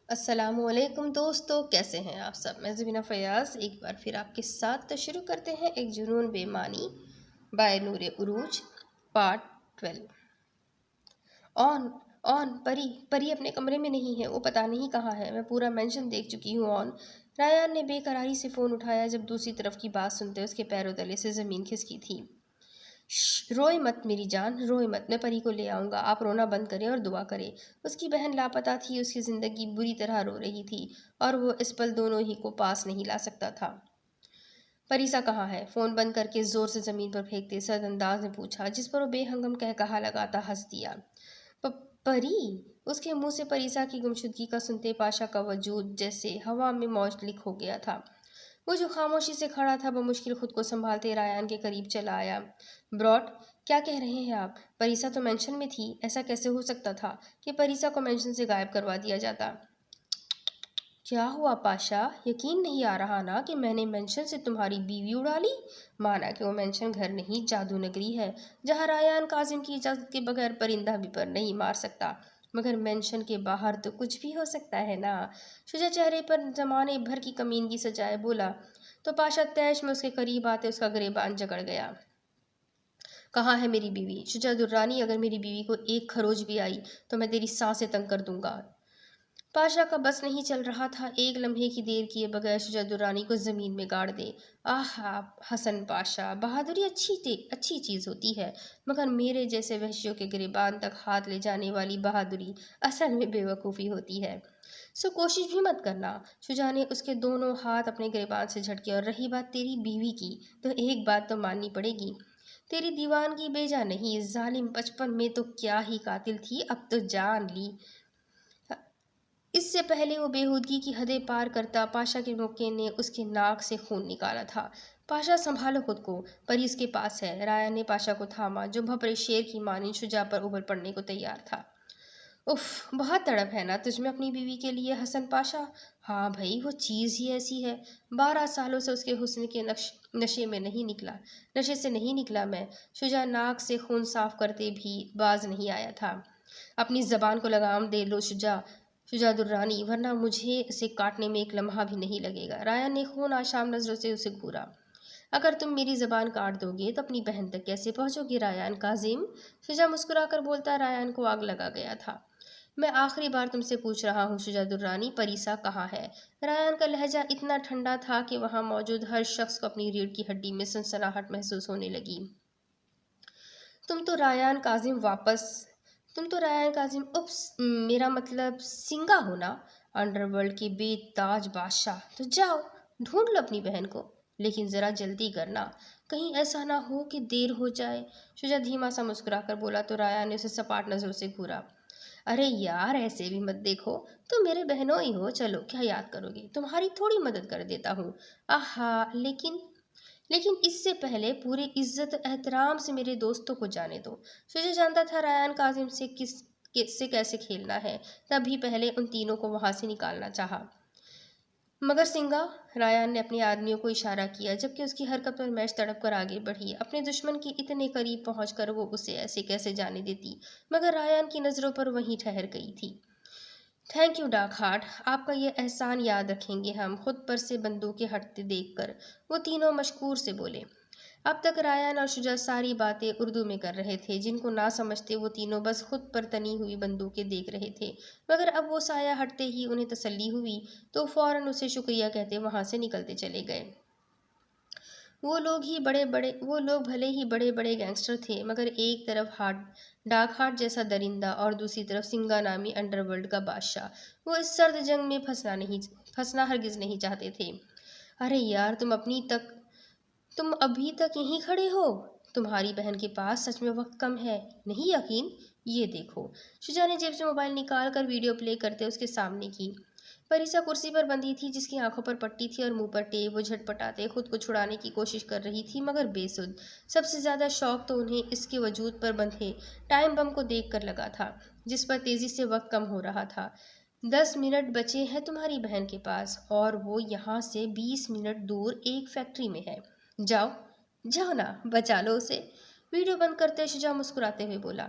السلام علیکم دوستو، کیسے ہیں آپ سب؟ میں زبینہ فیاض ایک بار پھر آپ کے ساتھ شروع کرتے ہیں ایک جنون بے معنی بائے نور عروج پارٹ 12۔ آن آن پری اپنے کمرے میں نہیں ہے، وہ پتہ نہیں کہاں ہے، میں پورا مینشن دیکھ چکی ہوں۔ آن ریان نے بے قراری سے فون اٹھایا جب دوسری طرف کی بات سنتے اس کے پیروں تلے سے زمین کھسکی تھی۔ روئے مت میری جان، روئے مت، میں پری کو لے آؤں گا، آپ رونا بند کریں اور دعا کریں۔ اس کی بہن لاپتہ تھی، اس کی زندگی بری طرح رو رہی تھی اور وہ اس پل دونوں ہی کو پاس نہیں لا سکتا تھا۔ پریسا کہاں ہے؟ فون بند کر کے زور سے زمین پر پھینکتے سرد انداز میں پوچھا، جس پر وہ بے ہنگم کہا لگاتا ہنس دیا۔ پری؟ اس کے منہ سے پریسا کی گمشدگی کا سنتے پاشا کا وجود جیسے ہوا میں موج ہو گیا تھا۔ وہ جو خاموشی سے کھڑا تھا بمشکل خود کو سنبھالتے ریان کے قریب چلا آیا۔ براٹ، کیا کہہ رہے ہیں آپ؟ پریسا تو مینشن میں تھی، ایسا کیسے ہو سکتا تھا کہ پریسا کو مینشن سے غائب کروا دیا جاتا؟ کیا ہوا پاشا؟ یقین نہیں آ رہا نا کہ میں نے مینشن سے تمہاری بیوی اڑا لی؟ مانا کہ وہ مینشن گھر نہیں، جادو نگری ہے، جہاں ریان کاظم کی اجازت کے بغیر پرندہ بھی پر نہیں مار سکتا، مگر مینشن کے باہر تو کچھ بھی ہو سکتا ہے نا۔ شجاع چہرے پر زمانے بھر کی کمینگی سجائے بولا تو پاشا تیش میں اس کے قریب آتے اس کا گریبان جکڑ گیا۔ کہاں ہے میری بیوی؟ شجاع درانی، اگر میری بیوی کو ایک خروج بھی آئی تو میں تیری سانسیں تنگ کر دوں گا۔ پاشا کا بس نہیں چل رہا تھا ایک لمحے کی دیر کیے بغیر شجاع درانی کو زمین میں گاڑ دے۔ آہا حسن پاشا، بہادری اچھی چیز ہوتی ہے، مگر میرے جیسے وحشیوں کے گریبان تک ہاتھ لے جانے والی بہادری اصل میں بے وقوفی ہوتی ہے، سو کوشش بھی مت کرنا۔ شجاع نے اس کے دونوں ہاتھ اپنے گریبان سے جھٹکے، اور رہی بات تیری بیوی کی تو ایک بات تو ماننی پڑے گی، تیری دیوانگی بیجا نہیں، ظالم بچپن میں تو کیا ہی قاتل تھی، اب تو جان لی۔ اس سے پہلے وہ بےہودگی کی حدیں پار کرتا، پاشا کے موقع نے اس کے ناک سے خون نکالا تھا۔ پاشا سنبھالو خود کو، پری اس کے پاس ہے۔ رایا نے پاشا کو تھاما جو بھپرے شیر کی مانند شجاع پر ابل پڑنے کو تیار تھا۔ اف، بہت تڑپ ہے نا تجھ میں اپنی بیوی کے لیے حسن پاشا؟ ہاں بھائی، وہ چیز ہی ایسی ہے، 12 سالوں سے اس کے حسن کے نشے سے نہیں نکلا میں۔ شجاع ناک سے خون صاف کرتے بھی باز نہیں آیا تھا۔ اپنی زبان کو لگام دے لو شجاع درانی، ورنہ مجھے اسے کاٹنے میں ایک لمحہ بھی نہیں لگے گا۔ رایا نے خون آشام نظروں سے اسے گھورا۔ اگر تم میری زبان کاٹ دو گے تو اپنی بہن تک کیسے پہنچو گے ریان کاظم؟ شجاع مسکرا کر بولتا۔ ریان کو آگ لگا گیا تھا۔ میں آخری بار تم سے پوچھ رہا ہوں شجاع درانی، پریسا کہاں ہے؟ ریان کا لہجہ اتنا ٹھنڈا تھا کہ وہاں موجود ہر شخص کو اپنی ریڑھ کی ہڈی میں سنسناہٹ محسوس ہونے لگی۔ تم تو ریان کاظم اپس، میرا مطلب سنگا ہونا، انڈر ورلڈ کے بے تاج بادشاہ۔ تو جاؤ ڈھونڈ لو اپنی بہن کو، لیکن ذرا جلدی کرنا، کہیں ایسا نہ ہو کہ دیر ہو جائے۔ شجاع دھیما سا مسکرا کر بولا تو ریان نے اسے سپاٹ نظروں سے گھورا۔ ارے یار، ایسے بھی مت دیکھو، تم میرے بہنوں ہی ہو، چلو کیا یاد کرو گے، تمہاری تھوڑی مدد کر دیتا ہوں۔ آہا، لیکن اس سے پہلے پورے عزت احترام سے میرے دوستوں کو جانے دو۔ شجاع جانتا تھا ریان کاظم سے کیسے کھیلنا ہے، تب بھی پہلے ان تینوں کو وہاں سے نکالنا چاہا۔ مگر سنگا، ریان نے اپنے آدمیوں کو اشارہ کیا، جبکہ اس کی حرکت پر میش تڑپ کر آگے بڑھی۔ اپنے دشمن کے اتنے قریب پہنچ کر وہ اسے ایسے کیسے جانے دیتی، مگر ریان کی نظروں پر وہیں ٹھہر گئی تھی۔ تھینک یو ڈارک ہارٹ، آپ کا یہ احسان یاد رکھیں گے ہم، خود پر سے بندوقیں ہٹتے دیکھ کر وہ تینوں مشکور سے بولے۔ اب تک ریان اور شجاع ساری باتیں اردو میں کر رہے تھے، جن کو نہ سمجھتے وہ تینوں بس خود پر تنی ہوئی بندوقیں دیکھ رہے تھے، مگر اب وہ سایہ ہٹتے ہی انہیں تسلی ہوئی تو فوراً اسے شکریہ کہتے وہاں سے نکلتے چلے گئے۔ وہ لوگ بھلے ہی بڑے بڑے گینگسٹر تھے، مگر ایک طرف ڈارک ہارٹ جیسا درندہ اور دوسری طرف سنگا نامی انڈر ورلڈ کا بادشاہ، وہ اس سرد جنگ میں پھنسنا ہرگز نہیں چاہتے تھے۔ ارے یار، تم ابھی تک یہیں کھڑے ہو؟ تمہاری بہن کے پاس سچ میں وقت کم ہے، نہیں یقین؟ یہ دیکھو۔ شجاع نے جیب سے موبائل نکال کر ویڈیو پلے کرتے اس کے سامنے کی۔ پریسا کرسی پر بندھی تھی، جس کی آنکھوں پر پٹی تھی اور منہ پر ٹیپ، وہ جھٹ پٹاتے خود کو چھڑانے کی کوشش کر رہی تھی، مگر بے سود۔ سب سے زیادہ شوق تو انہیں اس کے وجود پر بندھے ٹائم بم کو دیکھ کر لگا تھا، جس پر تیزی سے وقت کم ہو رہا تھا۔ 10 منٹ بچے ہیں تمہاری بہن کے پاس، اور وہ یہاں سے 20 منٹ دور ایک فیکٹری میں ہے۔ جاؤ نا، بچا لو اسے۔ ویڈیو بند کرتے شجاع مسکراتے ہوئے بولا۔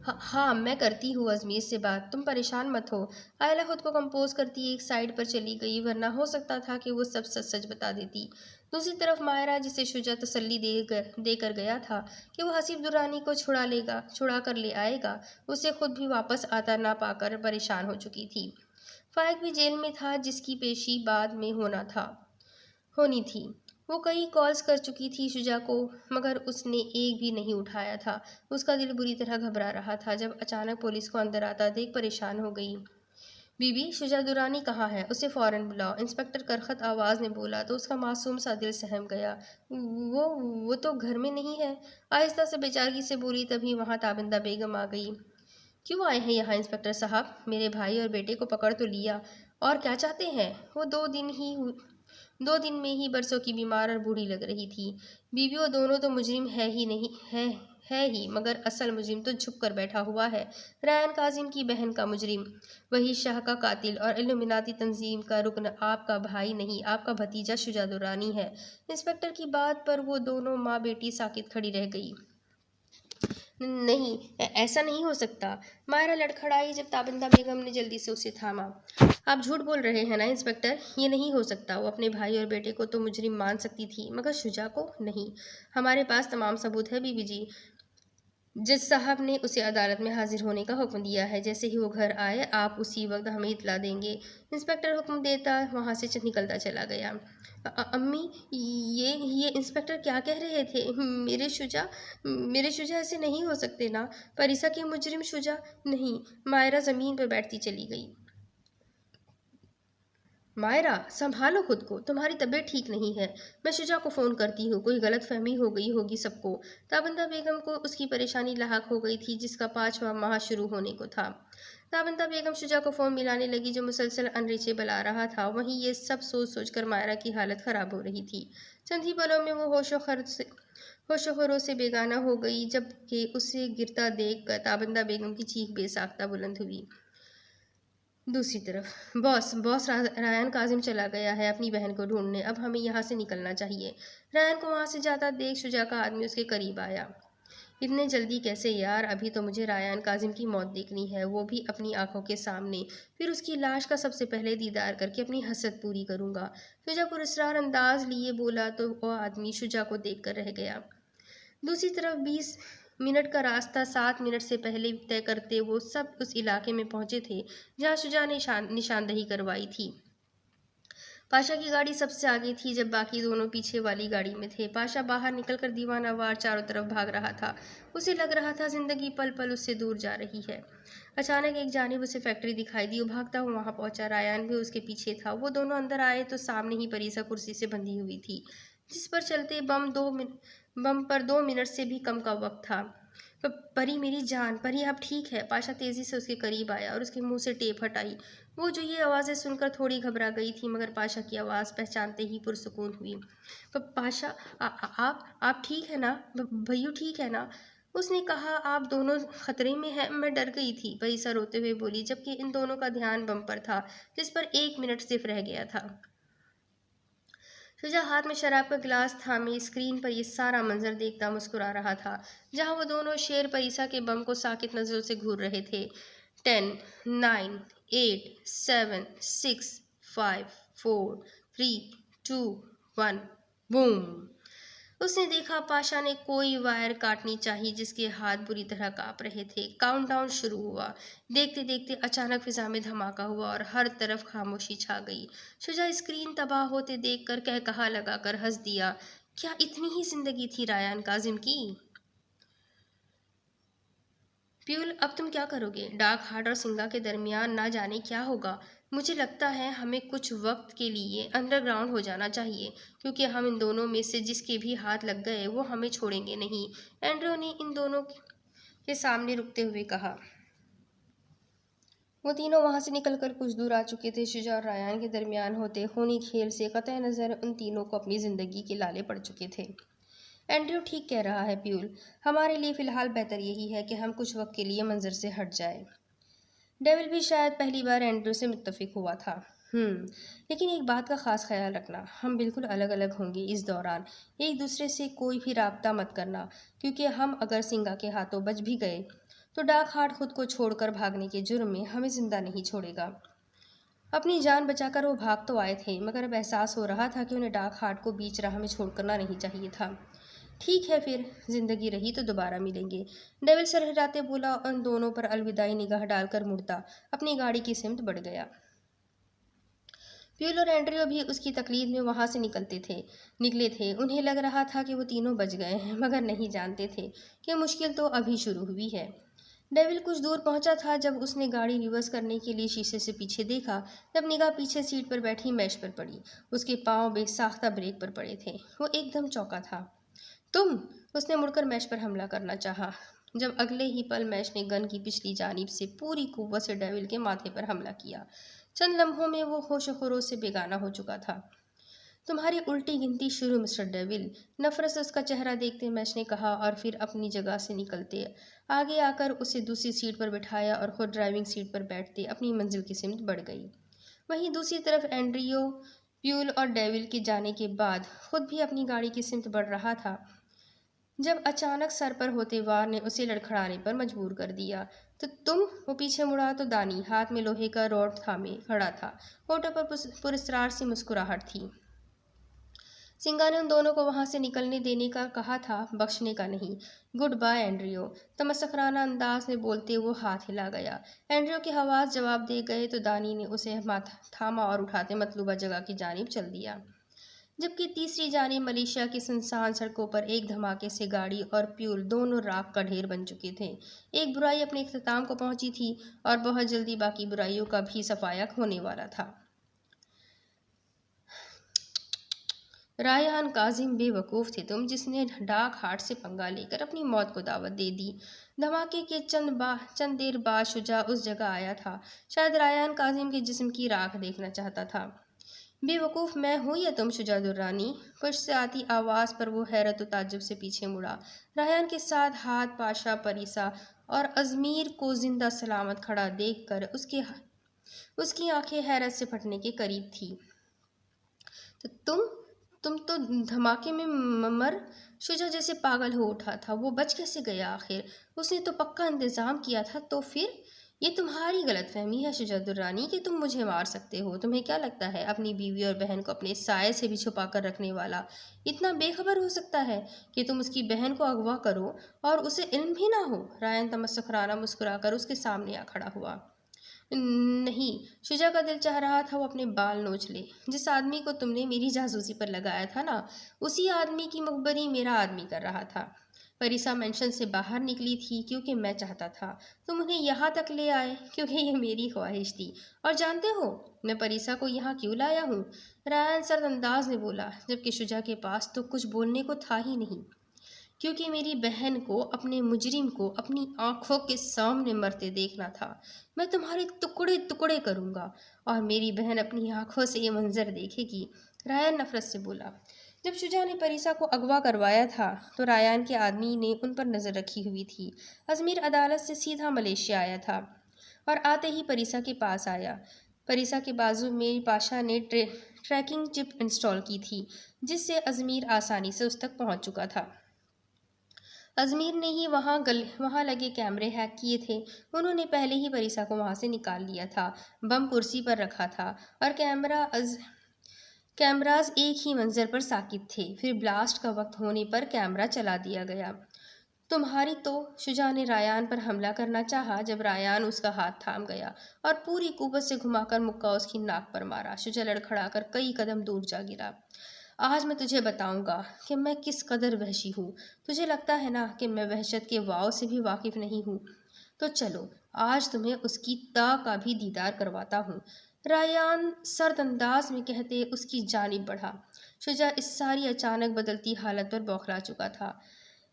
ہاں میں کرتی ہوں ازمیر سے بات، تم پریشان مت ہو۔ آئلہ خود کو کمپوز کرتی ایک سائڈ پر چلی گئی، ورنہ ہو سکتا تھا کہ وہ سب سچ سچ بتا دیتی۔ دوسری طرف مائرہ، جسے شجاع تسلی دے کر گیا تھا کہ وہ حسیب درانی کو چھڑا کر لے آئے گا، اسے خود بھی واپس آتا نہ پا کر پریشان ہو چکی تھی۔ فائق بھی جیل میں تھا، جس کی پیشی بعد میں ہونی تھی۔ وہ کئی کالز کر چکی تھی شجاع کو، مگر اس نے ایک بھی نہیں اٹھایا تھا۔ اس کا دل بری طرح گھبرا رہا تھا جب اچانک پولیس کو اندر آتا دیکھ پریشان ہو گئی۔ بی بی، شجاع درانی کہاں ہے؟ اسے فوراً بلاؤ، انسپکٹر کرخت آواز نے بولا تو اس کا معصوم سا دل سہم گیا۔ وہ تو گھر میں نہیں ہے، آہستہ سے بیچارگی سے بولی، تبھی وہاں تابندہ بیگم آ گئی۔ کیوں آئے ہیں یہاں انسپکٹر صاحب؟ میرے بھائی اور بیٹے کو پکڑ تو لیا، اور کیا چاہتے ہیں؟ وہ 2 دن میں ہی برسوں کی بیمار اور بوڑھی لگ رہی تھی۔ بیوی، وہ دونوں تو مجرم ہے ہی، مگر اصل مجرم تو چھپ کر بیٹھا ہوا ہے، ریان کاظم کی بہن کا مجرم، وہی شاہ کا قاتل اور الومناتی تنظیم کا رکن آپ کا بھائی نہیں، آپ کا بھتیجا شجاع درانی ہے۔ انسپکٹر کی بات پر وہ دونوں ماں بیٹی ساکت کھڑی رہ گئی۔ نہیں، ایسا نہیں ہو سکتا، مائرہ لڑکھڑائی جب تابندہ بیگم نے جلدی سے اسے تھاما۔ آپ جھوٹ بول رہے ہیں نا انسپکٹر، یہ نہیں ہو سکتا۔ وہ اپنے بھائی اور بیٹے کو تو مجرم مان سکتی تھی، مگر شجاع کو نہیں۔ ہمارے پاس تمام ثبوت ہے بیوی جی، جج صاحب نے اسے عدالت میں حاضر ہونے کا حکم دیا ہے، جیسے ہی وہ گھر آئے آپ اسی وقت ہمیں اطلاع دیں گے۔ انسپکٹر حکم دیتا وہاں سے نکلتا چلا گیا۔ امی، یہ انسپکٹر کیا کہہ رہے تھے؟ میرے شجاع ایسے نہیں ہو سکتے نا، پریسا کے مجرم شجاع نہیں۔ مائرہ زمین پر بیٹھتی چلی گئی۔ مائرہ، سنبھالو خود کو، تمہاری طبیعت ٹھیک نہیں ہے، میں شجاع کو فون کرتی ہوں، کوئی غلط فہمی ہو گئی ہوگی سب کو۔ تابندہ بیگم کو اس کی پریشانی لاحق ہو گئی تھی، جس کا 5واں ماہ شروع ہونے کو تھا۔ تابندہ بیگم شجاع کو فون ملانے لگی، جو مسلسل انریچیبل آ رہا تھا۔ وہیں یہ سب سوچ کر مائرہ کی حالت خراب ہو رہی تھی۔ چند ہی پلوں میں وہ ہوش و خروش سے بیگانہ ہو گئی، جبکہ اسے گرتا دیکھ کر تابندہ بیگم کی چیخ بے ساختہ بلند ہوئی۔ دوسری طرف باس ریان کاظم چلا گیا ہے اپنی بہن کو ڈھونڈنے، اب ہمیں یہاں سے نکلنا چاہیے۔ ریان کو وہاں سے جاتا دیکھ شجاع کا آدمی اس کے قریب آیا۔ اتنے جلدی کیسے یار؟ ابھی تو مجھے ریان کاظم کی موت دیکھنی ہے، وہ بھی اپنی آنکھوں کے سامنے، پھر اس کی لاش کا سب سے پہلے دیدار کر کے اپنی حسرت پوری کروں گا۔ شجاع پراسرار انداز لیے بولا تو وہ آدمی شجاع کو دیکھ کر رہ گیا۔ دوسری طرف 20 منٹ کا راستہ 7 منٹ سے پہلے طے کرتے وہ سب اس علاقے میں پہنچے تھے جہاں شجاع نے نشاندہی کروائی تھی۔ پاشا کی گاڑی سب سے آگے تھی، جب باقی دونوں پیچھے والی گاڑی میں تھے۔ پاشا باہر نکل کر دیوانہ وار چاروں طرف بھاگ رہا تھا، اسے لگ رہا تھا زندگی پل پل اس سے دور جا رہی ہے۔ اچانک ایک جانب اسے فیکٹری دکھائی دی، وہ بھاگتا ہوا وہاں پہنچا، ریان بھی اس کے پیچھے تھا۔ وہ دونوں اندر آئے تو سامنے ہی پریسا کرسی سے بندھی ہوئی تھی، جس پر چلتے بم پر 2 منٹ سے بھی کم کا وقت تھا۔ پری میری جان، پری آپ ٹھیک ہے؟ پاشا تیزی سے اس کے قریب آیا اور اس کے منہ سے ٹیپ ہٹائی۔ وہ جو یہ آوازیں سن کر تھوڑی گھبرا گئی تھی، مگر پاشا کی آواز پہچانتے ہی پرسکون ہوئی۔ پاشا، آپ ٹھیک ہے نا؟ بھئیو ٹھیک ہے نا؟ اس نے کہا، آپ دونوں خطرے میں ہیں، میں ڈر گئی تھی، پریسا روتے ہوئے بولی، جبکہ ان دونوں کا دھیان بم پر تھا، جس پر 1 منٹ صرف رہ گیا تھا۔ شجاع ہاتھ میں شراب کا گلاس تھامے اسکرین پر یہ سارا منظر دیکھتا مسکرا رہا تھا، جہاں وہ دونوں شیر پریسا کے بم کو ساکت نظروں سے گھور رہے تھے۔ 10 9 8 7 6 5 4 3 2 1 بوم! اس نے دیکھا پاشا نے کوئی وائر کاٹنی چاہی، جس کے ہاتھ بری طرح کانپ رہے تھے۔ کاؤنٹ ڈاؤن شروع ہوا۔ دیکھتے دیکھتے اچانک فضا میں دھماکہ ہوا اور ہر طرف خاموشی چھا گئی۔ شجاع اسکرین تباہ ہوتے دیکھ کر قہقہا لگا کر ہنس دیا۔ کیا اتنی ہی زندگی تھی ریان کاظم کی؟ پیول، اب تم کیا کرو گے؟ ڈارک ہارٹ اور سنگا کے درمیان نہ جانے کیا ہوگا۔ مجھے لگتا ہے ہمیں کچھ وقت کے لیے انڈر گراؤنڈ ہو جانا چاہیے، کیونکہ ہم ان دونوں میں سے جس کے بھی ہاتھ لگ گئے وہ ہمیں چھوڑیں گے نہیں، اینڈریو نے ان دونوں کے سامنے رکتے ہوئے کہا۔ وہ تینوں وہاں سے نکل کر کچھ دور آ چکے تھے۔ شجاع اور ریان کے درمیان ہوتے خونی کھیل سے قطع نظر ان تینوں کو اپنی زندگی کے لالے پڑ چکے تھے۔ اینڈریو ٹھیک کہہ رہا ہے پیول، ہمارے لیے فی الحال بہتر یہی ہے کہ ہم کچھ وقت کے لیے منظر سے ہٹ جائیں۔ ڈیول بھی شاید پہلی بار اینڈریو سے متفق ہوا تھا۔ لیکن ایک بات کا خاص خیال رکھنا، ہم بالکل الگ الگ ہوں گے اس دوران، ایک دوسرے سے کوئی بھی رابطہ مت کرنا، کیونکہ ہم اگر سنگا کے ہاتھوں بچ بھی گئے تو ڈاک ہارٹ خود کو چھوڑ کر بھاگنے کے جرم میں ہمیں زندہ نہیں چھوڑے گا۔ اپنی جان بچا کر وہ بھاگ تو آئے تھے، مگر اب احساس ہو رہا تھا کہ انہیں ڈاک ہارٹ کو بیچ راہ میں چھوڑ کرنا نہیں چاہیے تھا۔ ٹھیک ہے، پھر زندگی رہی تو دوبارہ ملیں گے، ڈیول سرہراتے بولا اور ان دونوں پر الوداعی نگاہ ڈال کر مڑتا اپنی گاڑی کی سمت بڑھ گیا۔ پیول اور اینڈریو بھی اس کی تقلید میں وہاں سے نکلے تھے۔ انہیں لگ رہا تھا کہ وہ تینوں بچ گئے ہیں، مگر نہیں جانتے تھے کہ مشکل تو ابھی شروع ہوئی ہے۔ ڈیول کچھ دور پہنچا تھا جب اس نے گاڑی ریورس کرنے کے لیے شیشے سے پیچھے دیکھا۔ جب نگاہ پیچھے سیٹ پر بیٹھی میش پر پڑی، اس کے پاؤں بے ساختہ بریک پر پڑے تھے۔ وہ ایک دم چونکا تھا۔ تم! اس نے مڑ کر میش پر حملہ کرنا چاہا، جب اگلے ہی پل میش نے گن کی پچھلی جانب سے پوری قوت سے ڈیول کے ماتھے پر حملہ کیا۔ چند لمحوں میں وہ ہوش و خروش سے بیگانہ ہو چکا تھا۔ تمہاری الٹی گنتی شروع مسٹر ڈیول، نفرت سے اس کا چہرہ دیکھتے میش نے کہا، اور پھر اپنی جگہ سے نکلتے آگے آ کر اسے دوسری سیٹ پر بٹھایا اور خود ڈرائیونگ سیٹ پر بیٹھتے اپنی منزل کی سمت بڑھ گئی۔ وہیں دوسری طرف اینڈریو پیول اور ڈیول کے جانے کے بعد خود بھی اپنی گاڑی کی سمت بڑھ رہا تھا، جب اچانک سر پر ہوتے وار نے اسے لڑکھڑانے پر مجبور کر دیا۔ تو تم! وہ پیچھے مڑا تو دانی ہاتھ میں لوہے کا راڈ تھامے کھڑا تھا، ہونٹوں پر پراسرار سی مسکراہٹ تھی۔ سنگا نے ان دونوں کو وہاں سے نکلنے دینے کا کہا تھا، بخشنے کا نہیں۔ گڈ بائے اینڈریو، تمسخرانہ انداز میں بولتے وہ ہاتھ ہلا گیا۔ اینڈریو کے حواس جواب دے گئے تو دانی نے اسے تھاما اور اٹھاتے مطلوبہ جگہ کی جانب چل دیا، جبکہ تیسری جانب ملیشیا کی سنسان سڑکوں پر ایک دھماکے سے گاڑی اور پیول دونوں راکھ کا ڈھیر بن چکے تھے۔ ایک برائی اپنے اختتام کو پہنچی تھی اور بہت جلدی باقی برائیوں کا بھی صفایا ہونے والا تھا۔ رایان کاظم، بے وقوف تھے تم، جس نے ڈاک ہارٹ سے پنگا لے کر اپنی موت کو دعوت دے دی۔ دھماکے کے چند دیر بعد شجاع اس جگہ آیا تھا، شاید رایان کاظم کے جسم کی راکھ دیکھنا چاہتا تھا۔ بے وقوف میں ہوں یا تم شجاع درانی؟ پشت سے آتی آواز پر وہ حیرت و تعجب سے پیچھے مڑا۔ رایان کے ساتھ ہاتھ پاشا، پریسا اور ازمیر کو زندہ سلامت کھڑا دیکھ کر اس کی آنکھیں حیرت سے پھٹنے کے قریب تھیں۔ تم تو دھماکے میں شجاع جیسے پاگل ہو اٹھا تھا۔ وہ بچ کیسے گیا آخر؟ اس نے تو پکا انتظام کیا تھا۔ تو پھر یہ تمہاری غلط فہمی ہے شجاع درانی کہ تم مجھے مار سکتے ہو۔ تمہیں کیا لگتا ہے اپنی بیوی اور بہن کو اپنے سائے سے بھی چھپا کر رکھنے والا اتنا بے خبر ہو سکتا ہے کہ تم اس کی بہن کو اغوا کرو اور اسے علم بھی نہ ہو؟ رایان تمسخرانہ مسکرا کر اس کے سامنے آ کھڑا ہوا۔ نہیں، شجاع کا دل چاہ رہا تھا وہ اپنے بال نوچ لے۔ جس آدمی کو تم نے میری جاسوسی پر لگایا تھا نا، اسی آدمی کی مخبری میرا آدمی کر رہا تھا۔ پریسا مینشن سے باہر نکلی تھی کیونکہ میں چاہتا تھا تم انہیں یہاں تک لے آئے، کیونکہ یہ میری خواہش تھی۔ اور جانتے ہو میں پریسا کو یہاں کیوں لایا ہوں؟ رایان سرد انداز میں بولا، جبکہ شجاع کے پاس تو کچھ بولنے کو تھا ہی نہیں۔ کیونکہ میری بہن کو، اپنے مجرم کو اپنی آنکھوں کے سامنے مرتے دیکھنا تھا۔ میں تمہارے ٹکڑے ٹکڑے کروں گا اور میری بہن اپنی آنکھوں سے یہ منظر دیکھے گی۔ رایان نفرت سے بولا۔ جب شجاع نے پریسا کو اغوا کروایا تھا تو رایان کے آدمی نے ان پر نظر رکھی ہوئی تھی۔ ازمیر عدالت سے سیدھا ملیشیا آیا تھا اور آتے ہی پریسا کے پاس آیا۔ پریسا کے بازو میں پاشا نے ٹریکنگ چپ انسٹال کی تھی، جس سے ازمیر آسانی سے اس تک پہنچ چکا تھا۔ ازمیر نے ہی وہاں لگے کیمرے ہیک کیے تھے۔ انہوں نے پہلے ہی پریسا کو وہاں سے نکال لیا تھا، بم کرسی پر رکھا تھا اور کیمراز ایک ہی منظر پر ساکت تھے۔ پھر بلاسٹ کا وقت ہونے پر کیمرہ چلا دیا گیا۔ تمہاری تو شجاع نے رایان پر حملہ کرنا چاہا جب رایان اس کا ہاتھ تھام گیا اور پوری قوت سے گھما کر مکہ اس کی ناک پر مارا۔ شجاع لڑکھڑا کر کئی قدم دور جا گرا۔ آج میں تجھے بتاؤں گا کہ میں کس قدر وحشی ہوں۔ تجھے لگتا ہے نا کہ میں وحشت کے واؤ سے بھی واقف نہیں ہوں؟ تو چلو آج تمہیں اس کی تا کا بھی دیدار کرواتا ہوں، رایان سرد انداز میں کہتے اس کی جانب بڑھا۔ شجاع اس ساری اچانک بدلتی حالت پر بوکھلا چکا تھا۔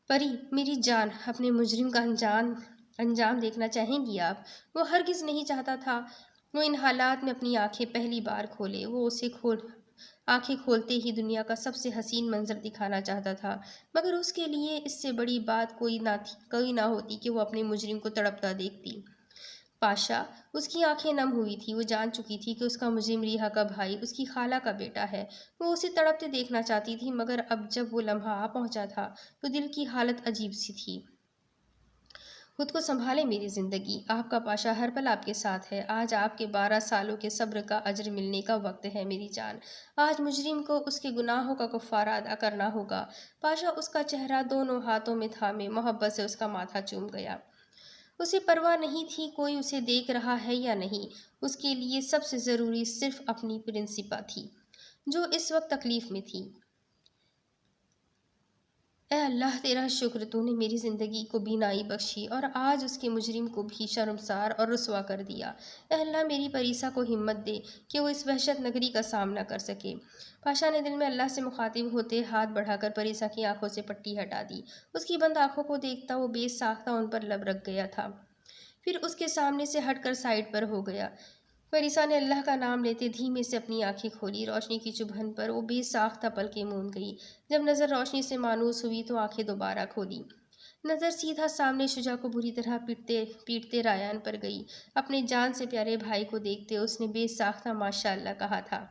پری میری جان، اپنے مجرم کا انجام دیکھنا چاہیں گی آپ؟ وہ ہرگز نہیں چاہتا تھا وہ ان حالات میں اپنی آنکھیں پہلی بار کھولے۔ وہ اسے آنکھیں کھولتے ہی دنیا کا سب سے حسین منظر دکھانا چاہتا تھا، مگر اس کے لیے اس سے بڑی بات کوئی نہ ہوتی کہ وہ اپنے مجرم کو تڑپتا دیکھتی۔ پاشا، اس کی آنکھیں نم ہوئی تھی۔ وہ جان چکی تھی کہ اس کا مجرم ریحا کا بھائی اس کی خالہ کا بیٹا ہے۔ وہ اسے تڑپتے دیکھنا چاہتی تھی، مگر اب جب وہ لمحہ آ پہنچا تھا تو دل کی حالت عجیب سی تھی۔ خود کو سنبھالے میری زندگی، آپ کا پاشا ہر پل آپ کے ساتھ ہے۔ آج آپ کے 12 سالوں کے صبر کا اجر ملنے کا وقت ہے میری جان۔ آج مجرم کو اس کے گناہوں کا کفارہ ادا کرنا ہوگا۔ پاشا اس کا چہرہ دونوں ہاتھوں میں تھامے محبت سے اس کا ماتھا چوم گیا۔ اسے پرواہ نہیں تھی کوئی اسے دیکھ رہا ہے یا نہیں، اس کے لیے سب سے ضروری صرف اپنی پرنسپا تھی جو اس وقت تکلیف میں تھی۔ اے اللہ تیرا شکر، تو نے میری زندگی کو بینائی بخشی اور آج اس کے مجرم کو بھی شرمسار اور رسوا کر دیا۔ اے اللہ میری پریسا کو ہمت دے کہ وہ اس وحشت نگری کا سامنا کر سکے۔ پاشا نے دل میں اللہ سے مخاطب ہوتے ہاتھ بڑھا کر پریسا کی آنکھوں سے پٹی ہٹا دی۔ اس کی بند آنکھوں کو دیکھتا وہ بے ساختہ ان پر لب رکھ گیا تھا، پھر اس کے سامنے سے ہٹ کر سائڈ پر ہو گیا۔ پریسا نے اللہ کا نام لیتے دھیمے سے اپنی آنکھیں کھولی۔ روشنی کی چبھن پر وہ بے ساختہ پلکیں موند گئی۔ جب نظر روشنی سے مانوس ہوئی تو آنکھیں دوبارہ کھولی۔ نظر سیدھا سامنے شجاع کو بری طرح پیٹتے رایان پر گئی۔ اپنے جان سے پیارے بھائی کو دیکھتے اس نے بے ساختہ ماشاءاللہ کہا تھا۔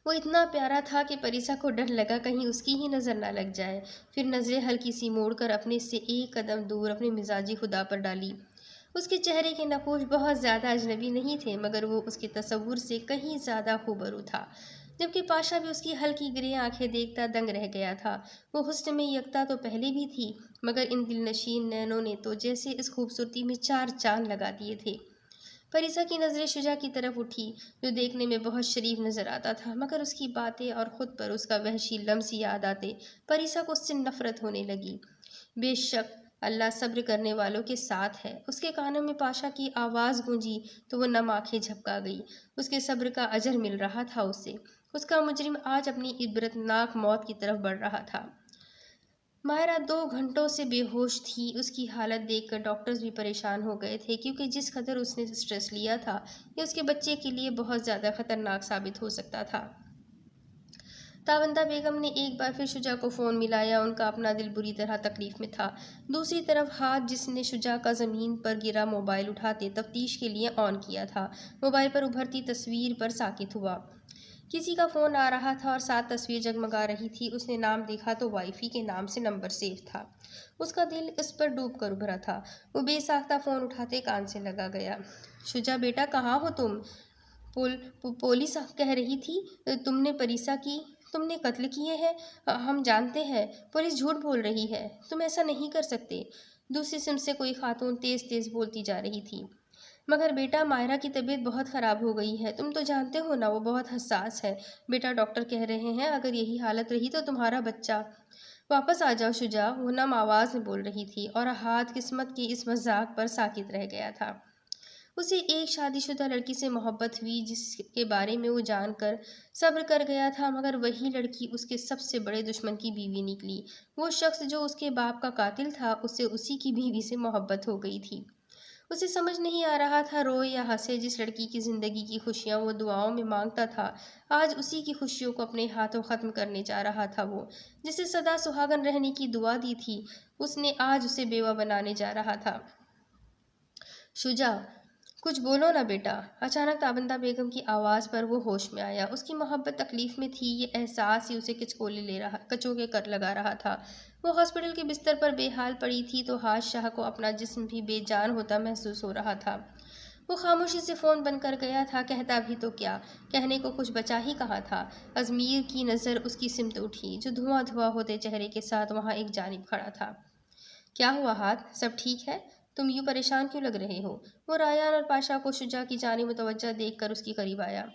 وہ اتنا پیارا تھا کہ پریسا کو ڈر لگا کہیں اس کی ہی نظر نہ لگ جائے۔ پھر نظریں ہلکی سی موڑ کر اپنے سے ایک قدم دور اپنے مزاجی خدا پر ڈالی۔ اس کے چہرے کے نقوش بہت زیادہ اجنبی نہیں تھے، مگر وہ اس کے تصور سے کہیں زیادہ خوبرو تھا۔ جبکہ پاشا بھی اس کی ہلکی گرے آنکھیں دیکھتا دنگ رہ گیا تھا۔ وہ حسن میں یکتا تو پہلے بھی تھی، مگر ان دل نشین نینوں نے تو جیسے اس خوبصورتی میں 4 چاند لگا دیے تھے۔ پریسا کی نظریں شجاع کی طرف اٹھی، جو دیکھنے میں بہت شریف نظر آتا تھا، مگر اس کی باتیں اور خود پر اس کا وحشی لمس یاد آتے پریسا کو اس سے نفرت ہونے لگی۔ بے شک اللہ صبر کرنے والوں کے ساتھ ہے۔ اس کے کانوں میں پاشا کی آواز گونجی تو وہ نم آنکھیں جھپکا گئی۔ اس کے صبر کا اجر مل رہا تھا اسے۔ اس کا مجرم آج اپنی عبرتناک موت کی طرف بڑھ رہا تھا۔ مائرہ 2 گھنٹوں سے بے ہوش تھی۔ اس کی حالت دیکھ کر ڈاکٹرز بھی پریشان ہو گئے تھے، کیونکہ جس قدر اس نے سٹریس لیا تھا یہ اس کے بچے کے لیے بہت زیادہ خطرناک ثابت ہو سکتا تھا۔ تابندہ بیگم نے ایک بار پھر شجاع کو فون ملایا۔ ان کا اپنا دل بری طرح تکلیف میں تھا۔ دوسری طرف ہاتھ جس نے شجاع کا زمین پر گرا موبائل اٹھاتے تفتیش کے لیے آن کیا تھا، موبائل پر ابھرتی تصویر پر ساکت ہوا۔ کسی کا فون آ رہا تھا اور ساتھ تصویر جگمگا رہی تھی۔ اس نے نام دیکھا تو وائی فائی کے نام سے نمبر سیو تھا۔ اس کا دل اس پر ڈوب کر ابھرا تھا۔ وہ بے ساختہ فون اٹھاتے کان سے لگا گیا۔ شجاع بیٹا کہاں ہو تم؟ پولیس کہہ رہی تھی تم نے قتل کیے ہیں۔ ہم جانتے ہیں پولیس جھوٹ بول رہی ہے، تم ایسا نہیں کر سکتے۔ دوسری سمت سے کوئی خاتون تیز تیز بولتی جا رہی تھی۔ مگر بیٹا مائرہ کی طبیعت بہت خراب ہو گئی ہے، تم تو جانتے ہو نا وہ بہت حساس ہے۔ بیٹا ڈاکٹر کہہ رہے ہیں اگر یہی حالت رہی تو تمہارا بچہ۔ واپس آ جاؤ شجاع، وہ نم آواز میں بول رہی تھی، اور ہاتھ قسمت کے اس مذاق پر ساکت رہ گیا تھا۔ اسے ایک شادی شدہ لڑکی سے محبت ہوئی جس کے بارے میں وہ جان کر صبر کر گیا تھا، مگر وہی لڑکی اس کے سب سے بڑے دشمن کی بیوی نکلی۔ وہ شخص جو اس کے باپ کا قاتل تھا، اسے اسی کی بیوی سے محبت ہو گئی تھی۔ اسے سمجھ نہیں آ رہا تھا روئے یا ہنسے۔ جس لڑکی کی زندگی کی خوشیاں وہ دعاؤں میں مانگتا تھا، آج اسی کی خوشیوں کو اپنے ہاتھوں ختم کرنے جا رہا تھا۔ وہ جسے سدا سہاگن رہنے کی دعا دی تھی، اس نے آج اسے بیوہ بنانے جا رہا تھا۔ شجاع کچھ بولو نا بیٹا۔ اچانک تابندہ بیگم کی آواز پر وہ ہوش میں آیا۔ اس کی محبت تکلیف میں تھی، یہ احساس ہی اسے کچوکے کر لگا رہا تھا۔ وہ ہاسپٹل کے بستر پر بے حال پڑی تھی تو حاج شاہ کو اپنا جسم بھی بے جان ہوتا محسوس ہو رہا تھا۔ وہ خاموشی سے فون بند کر گیا تھا، کہتا بھی تو کیا، کہنے کو کچھ بچا ہی کہاں تھا۔ ازمیر کی نظر اس کی سمت اٹھی، جو دھواں دھواں ہوتے چہرے کے ساتھ وہاں ایک جانب کھڑا تھا۔ کیا ہوا ہاتھ، سب ٹھیک ہے؟ تم یوں پریشان کیوں لگ رہے ہو؟ وہ رایان اور پاشا کو شجاع کی جانب متوجہ دیکھ کر اس کے قریب آیا۔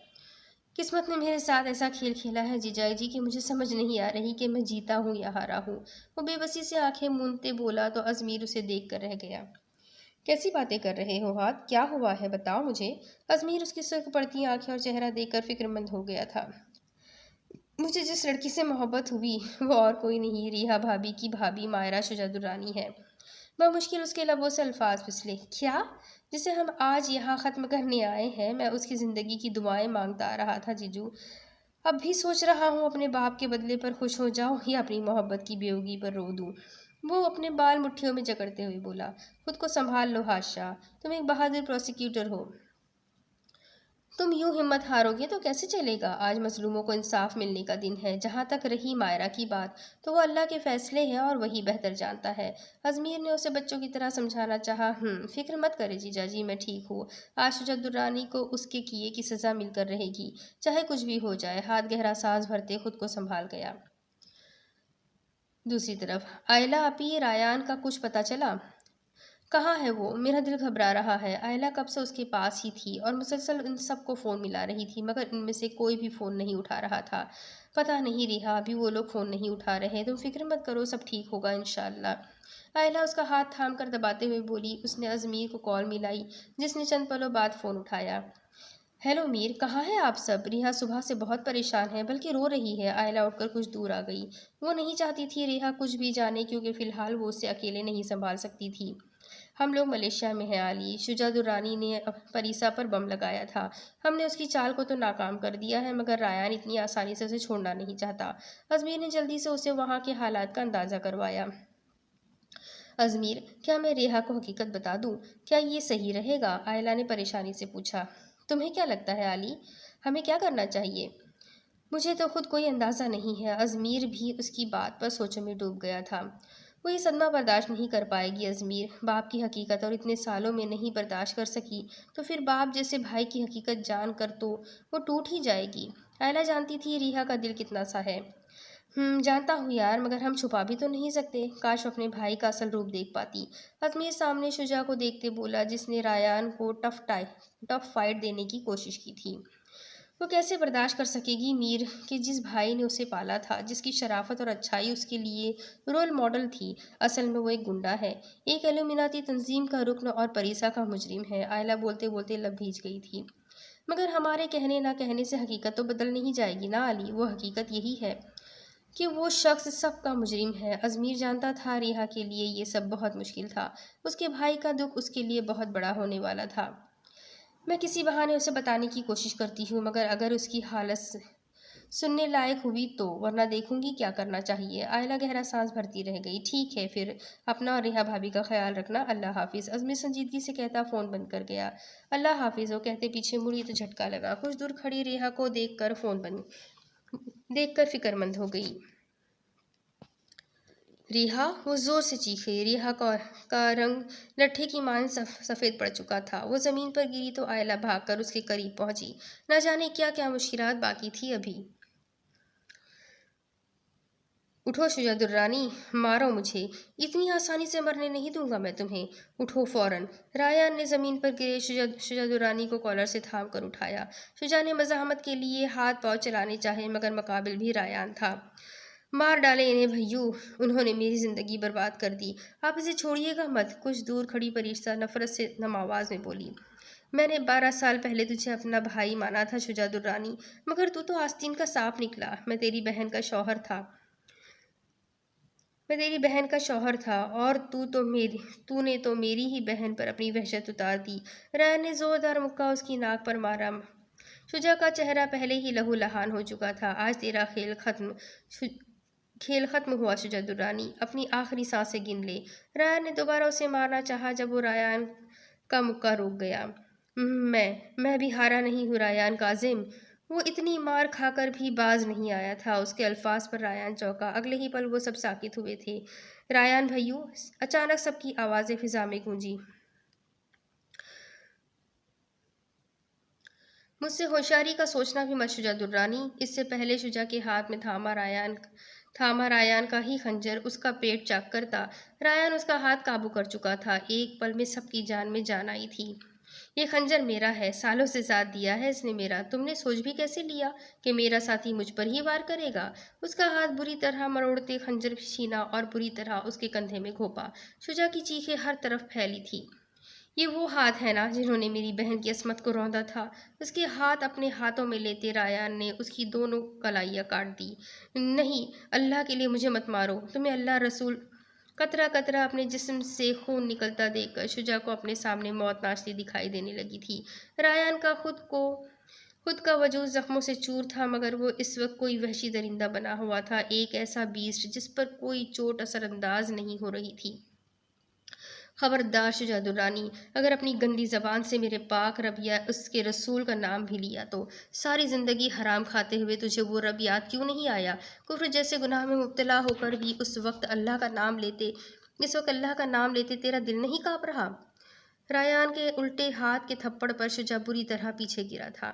قسمت نے میرے ساتھ ایسا کھیل کھیلا ہے جیجائی جی کہ مجھے سمجھ نہیں آ رہی کہ میں جیتا ہوں یا ہارا ہوں۔ وہ بے بسی سے آنکھیں موندتے بولا تو ازمیر اسے دیکھ کر رہ گیا۔ کیسی باتیں کر رہے ہو ہاتھ، کیا ہوا ہے بتاؤ مجھے۔ ازمیر اس کی سرخ پڑتی آنکھیں اور چہرہ دیکھ کر فکر مند ہو گیا تھا۔ مجھے جس لڑکی سے محبت ہوئی وہ اور کوئی نہیں، ریحا بھابی کی بھابی مائرہ شجاع درانی ہے۔ بمشکل اس کے لبوں سے الفاظ پھسلے۔ کیا؟ جسے ہم آج یہاں ختم کرنے آئے ہیں؟ میں اس کی زندگی کی دعائیں مانگتا آ رہا تھا جیجو، اب بھی سوچ رہا ہوں اپنے باپ کے بدلے پر خوش ہو جاؤں یا اپنی محبت کی بیوگی پر رو دوں۔ وہ اپنے بال مٹھیوں میں جکڑتے ہوئے بولا۔ خود کو سنبھال لو حاج شاہ، تم ایک بہادر پروسیکیوٹر ہو، تم یوں ہمت ہارو گے تو کیسے چلے گا؟ آج مظلوموں کو انصاف ملنے کا دن ہے۔ جہاں تک رہی مائرہ کی بات تو وہ اللہ کے فیصلے ہیں اور وہی بہتر جانتا ہے۔ ازمیر نے اسے بچوں کی طرح سمجھانا چاہا۔ فکر مت کرے جیجا جی، میں ٹھیک ہوں۔ آج شجاعت الرانی کو اس کے کیے کی سزا مل کر رہے گی، چاہے کچھ بھی ہو جائے۔ ہاتھ گہرا سانس بھرتے خود کو سنبھال گیا۔ دوسری طرف آئلہ اپی، رایان کا کچھ پتہ چلا؟ کہاں ہے وہ؟ میرا دل گھبرا رہا ہے۔ آئلہ کب سے اس کے پاس ہی تھی اور مسلسل ان سب کو فون ملا رہی تھی، مگر ان میں سے کوئی بھی فون نہیں اٹھا رہا تھا۔ پتہ نہیں ریحا، ابھی وہ لوگ فون نہیں اٹھا رہے۔ تم فکر مت کرو، سب ٹھیک ہوگا انشاءاللہ۔ آئلہ اس کا ہاتھ تھام کر دباتے ہوئے بولی۔ اس نے ازمیر کو کال ملائی، جس نے چند پلوں بعد فون اٹھایا۔ ہیلو میر، کہاں ہیں آپ سب؟ ریحا صبح سے بہت پریشان ہے، بلکہ رو رہی ہے۔ آئلہ اٹھ کر کچھ دور آ گئی۔ وہ نہیں چاہتی تھی ریحا کچھ بھی جانے، کیونکہ فی الحال وہ اسے اکیلے نہیں سنبھال سکتی تھی۔ ہم لوگ ملیشیا میں ہیں علی۔ شجاعت الرانی نے پریسا پر بم لگایا تھا۔ ہم نے اس کی چال کو تو ناکام کر دیا ہے، مگر رایان اتنی آسانی سے اسے چھوڑنا نہیں چاہتا۔ ازمیر نے جلدی سے اسے وہاں کے حالات کا اندازہ کروایا۔ ازمیر، کیا میں ریحا کو حقیقت بتا دوں؟ کیا یہ صحیح رہے گا؟ آئلہ نے پریشانی سے پوچھا۔ تمہیں کیا لگتا ہے علی؟ ہمیں کیا کرنا چاہیے؟ مجھے تو خود کوئی اندازہ نہیں ہے۔ ازمیر بھی اس کی بات پر سوچوں میں ڈوب گیا تھا۔ وہ یہ صدمہ برداشت نہیں کر پائے گی ازمیر۔ باپ کی حقیقت اور اتنے سالوں میں نہیں برداشت کر سکی تو پھر باپ جیسے بھائی کی حقیقت جان کر تو وہ ٹوٹ ہی جائے گی۔ آئلہ جانتی تھی ریحا کا دل کتنا سا ہے۔ جانتا ہوں یار، مگر ہم چھپا بھی تو نہیں سکتے۔ کاش اپنے بھائی کا اصل روپ دیکھ پاتی۔ ازمیر سامنے شجاع کو دیکھتے بولا، جس نے رایان کو ٹف فائٹ دینے کی کوشش کی تھی۔ وہ کیسے برداشت کر سکے گی میر کہ جس بھائی نے اسے پالا تھا، جس کی شرافت اور اچھائی اس کے لیے رول ماڈل تھی، اصل میں وہ ایک گنڈا ہے، ایک ایلومیناتی تنظیم کا رکن اور پریسا کا مجرم ہے۔ آئلہ بولتے بولتے لب بھیج گئی تھی۔ مگر ہمارے کہنے نہ کہنے سے حقیقت تو بدل نہیں جائے گی نا علی۔ وہ حقیقت یہی ہے کہ وہ شخص سب کا مجرم ہے۔ ازمیر جانتا تھا ریحا کے لیے یہ سب بہت مشکل تھا۔ اس کے بھائی کا دکھ اس کے لیے بہت بڑا ہونے والا تھا۔ میں کسی بہانے اسے بتانے کی کوشش کرتی ہوں، مگر اگر اس کی حالت سننے لائق ہوئی تو، ورنہ دیکھوں گی کیا کرنا چاہیے۔ آئلہ گہرا سانس بھرتی رہ گئی۔ ٹھیک ہے پھر، اپنا اور ریحا بھابھی کا خیال رکھنا۔ اللہ حافظ، ازمیر سنجیدگی سے کہتا فون بند کر گیا۔ اللہ حافظ، وہ کہتے پیچھے مڑی تو جھٹکا لگا۔ کچھ دور کھڑی ریحا کو دیکھ کر فکر مند ہو گئی۔ ریحا، وہ زور سے چیخے۔ ریحا کا رنگ لٹھے کی مانند سفید پڑ چکا تھا۔ وہ زمین پر گری تو آئلہ بھاگ کر اس کے قریب پہنچی۔ نہ جانے کیا کیا مشکلات باقی تھی ابھی۔ اٹھو شجاعت الرانی، مارو مجھے، اتنی آسانی سے مرنے نہیں دوں گا میں تمہیں۔ اٹھو فوراً۔ رایان نے زمین پر گرے شجاعت الرانی کو کالر سے تھام کر اٹھایا۔ شجاع نے مزاحمت کے لیے ہاتھ پاؤں چلانے چاہے، مگر مقابل بھی رایان تھا۔ مار ڈالے انہیں بھائیو، انہوں نے میری زندگی برباد کر دی، آپ اسے چھوڑیے گا مت۔ کچھ دور کھڑی پریسا نفرت سے نم آواز میں بولی۔ میں نے 12 سال پہلے تجھے اپنا بھائی مانا تھا شجاعت الرانی، مگر تو آستین کا سانپ نکلا۔ میں تیری بہن کا شوہر تھا اور تو نے تو میری ہی بہن پر اپنی وحشت اتار دی۔ رایان نے زوردار مکہ اس کی ناک پر مارا۔ شجاع کا چہرہ پہلے ہی لہو لہان ہو چکا تھا۔ آج تیرا کھیل ختم ہوا شجاعت الرانی، اپنی آخری سانسیں گن لے۔ رایان نے دوبارہ اسے مارنا چاہا، جب وہ رایان کا مکہ روک گیا۔ میں بھی ہارا نہیں ہوں رایان کاظم۔ وہ اتنی مار کھا کر بھی باز نہیں آیا تھا۔ اس کے الفاظ پر رایان چونکا۔ اگلے ہی پل وہ سب ساکت ہوئے تھے۔ رایان بھائیو، اچانک سب کی آوازیں فضا میں گونجی۔ مجھ سے ہوشیاری کا سوچنا بھی مت شجاعت الرانی۔ اس سے پہلے شجاع کے ہاتھ میں تھاما رایان کا ہی خنجر اس کا پیٹ چاک کرتا۔ رایان اس کا ہاتھ قابو کر چکا تھا۔ ایک پل میں سب کی جان میں جان آئی تھی۔ یہ خنجر میرا ہے، سالوں سے ساتھ دیا ہے اس نے میرا۔ تم نے سوچ بھی کیسے لیا کہ میرا ساتھی مجھ پر ہی وار کرے گا؟ اس کا ہاتھ بری طرح مروڑتے خنجر چھینا اور بری طرح اس کے کندھے میں گھونپا۔ شجاع کی چیخیں ہر طرف پھیلی تھی۔ یہ وہ ہاتھ ہے نا جنہوں نے میری بہن کی عصمت کو روندا تھا؟ اس کے ہاتھ اپنے ہاتھوں میں لیتے رایان نے اس کی دونوں کلائیاں کاٹ دی۔ نہیں، اللہ کے لیے مجھے مت مارو، تمہیں اللہ رسول۔ قطرہ قطرہ اپنے جسم سے خون نکلتا دیکھ کر شجاع کو اپنے سامنے موت ناچتی دکھائی دینے لگی تھی۔ رایان کا خود کا وجود زخموں سے چور تھا، مگر وہ اس وقت کوئی وحشی درندہ بنا ہوا تھا، ایک ایسا بیسٹ جس پر کوئی چوٹ اثر انداز نہیں ہو رہی تھی۔ خبردار شجاع الدرانی، اگر اپنی گندی زبان سے میرے پاک رب یا اس کے رسول کا نام بھی لیا تو ساری زندگی حرام کھاتے ہوئے تجھے وہ رب یاد کیوں نہیں آیا؟ کفر جیسے گناہ میں مبتلا ہو کر بھی اس وقت اللہ کا نام لیتے تیرا دل نہیں کانپ رہا؟ ریان کے الٹے ہاتھ کے تھپڑ پر شجاع بری طرح پیچھے گرا تھا۔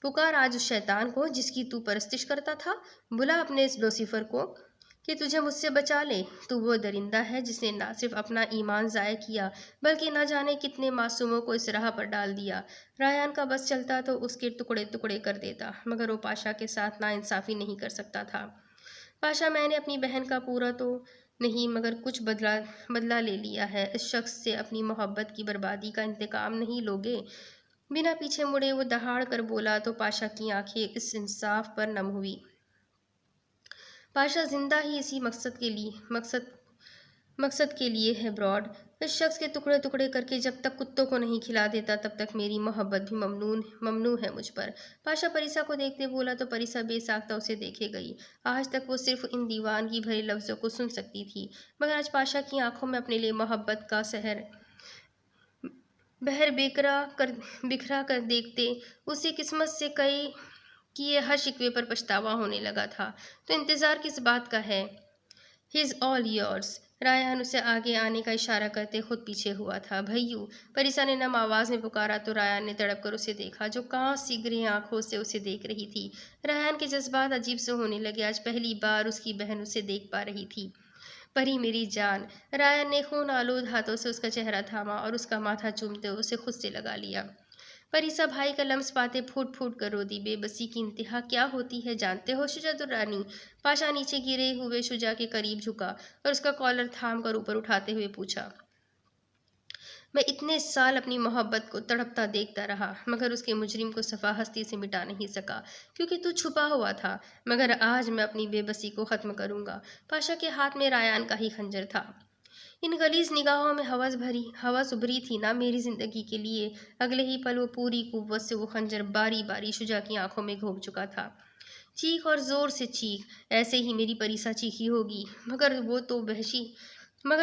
پکار آج اس شیطان کو جس کی تو پرستش کرتا تھا، بلا اپنے اس لوسیفر کو کہ تجھے مجھ سے بچا لے۔ تو وہ درندہ ہے جس نے نہ صرف اپنا ایمان ضائع کیا بلکہ نہ جانے کتنے معصوموں کو اس راہ پر ڈال دیا۔ ریان کا بس چلتا تو اس کے ٹکڑے ٹکڑے کر دیتا، مگر وہ پاشا کے ساتھ ناانصافی نہیں کر سکتا تھا۔ پاشا، میں نے اپنی بہن کا پورا تو نہیں مگر کچھ بدلہ لے لیا ہے۔ اس شخص سے اپنی محبت کی بربادی کا انتقام نہیں لوگے؟ بنا پیچھے مڑے وہ دہاڑ کر بولا تو پاشا کی آنکھیں اس انصاف پر نم ہوئی۔ پاشا زندہ ہی اسی مقصد کے لیے ہے براڈ۔ اس شخص کے ٹکڑے ٹکڑے کر کے جب تک کتوں کو نہیں کھلا دیتا تب تک میری محبت بھی ممنوع ہے مجھ پر۔ پاشا پریسا کو دیکھتے بولا تو پریسا بے ساختہ اسے دیکھے گئی۔ آج تک وہ صرف ان دیوانگی بھرے لفظوں کو سن سکتی تھی، مگر آج پاشا کی آنکھوں میں اپنے لیے محبت کا بحر بکھرا کر دیکھتے اسے قسمت سے کیے ہر شکوے پر پچھتاوا ہونے لگا تھا۔ تو انتظار کس بات کا ہے؟ He's all yours۔ ریان اسے آگے آنے کا اشارہ کرتے خود پیچھے ہوا تھا۔ بھئیو، پریسا نے نم آواز میں پکارا تو ریان نے تڑپ کر اسے دیکھا جو کانچ سی گرے آنکھوں سے اسے دیکھ رہی تھی۔ ریان کے جذبات عجیب سے ہونے لگے۔ آج پہلی بار اس کی بہن اسے دیکھ پا رہی تھی۔ پری میری جان، ریان نے خون آلود ہاتھوں سے اس کا چہرہ تھاما اور اس کا ماتھا چومتے اسے خود سے لگا لیا۔ پریسا بھائی کا لمس پاتے پھوٹ پھوٹ کر رو دی۔ بے بسی کی انتہا کیا ہوتی ہے جانتے ہو شجاع الدرانی؟ پاشا نیچے گرے ہوئے شجاع کے قریب جھکا اور اس کا کالر تھام کر اوپر اٹھاتے ہوئے پوچھا۔ میں اتنے سال اپنی محبت کو تڑپتا دیکھتا رہا مگر اس کے مجرم کو صفا ہستی سے مٹا نہیں سکا کیونکہ تو چھپا ہوا تھا، مگر آج میں اپنی بے بسی کو ختم کروں گا۔ پاشا کے ہاتھ میں ریان کا ہی خنجر تھا۔ ان غلیظ نگاہوں میں ہوس ابھری تھی نا میری زندگی کے لیے۔ اگلے ہی پل وہ پوری قوت سے وہ خنجر باری باری شجاع کی آنکھوں میں گھونپ چکا تھا۔ چیخ اور زور سے چیخ، ایسے ہی میری پریسا چیخی ہوگی، مگر